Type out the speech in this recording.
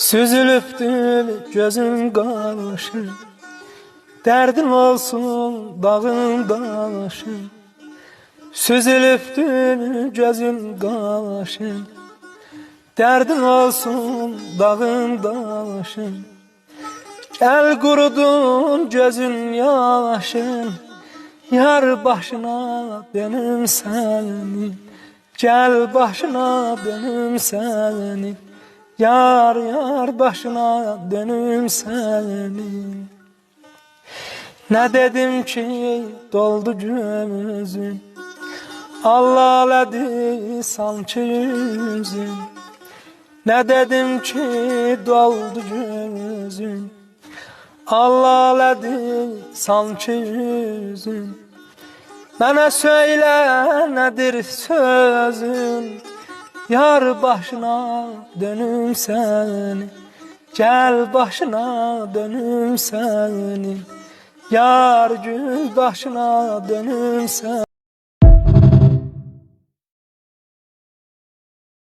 Süzülüptür gözün qaşı, dərdin olsun dağın daşı. Süzülüptür gözün qaşı, dərdin olsun dağın daşı. Gel qurudun gözün yaşın, yar başına dönüm seni. Gel başına dönüm seni, yar yar başına dönüm seni. Ne dedim ki doldu gözün, allaledi sanki yüzün. Ne dedim ki doldu gözün, allaledi sanki yüzün. Bana söyle nedir sözün, yar başına dönüm seni. Gel başına dönüm seni, yar gül başına dönüm seni.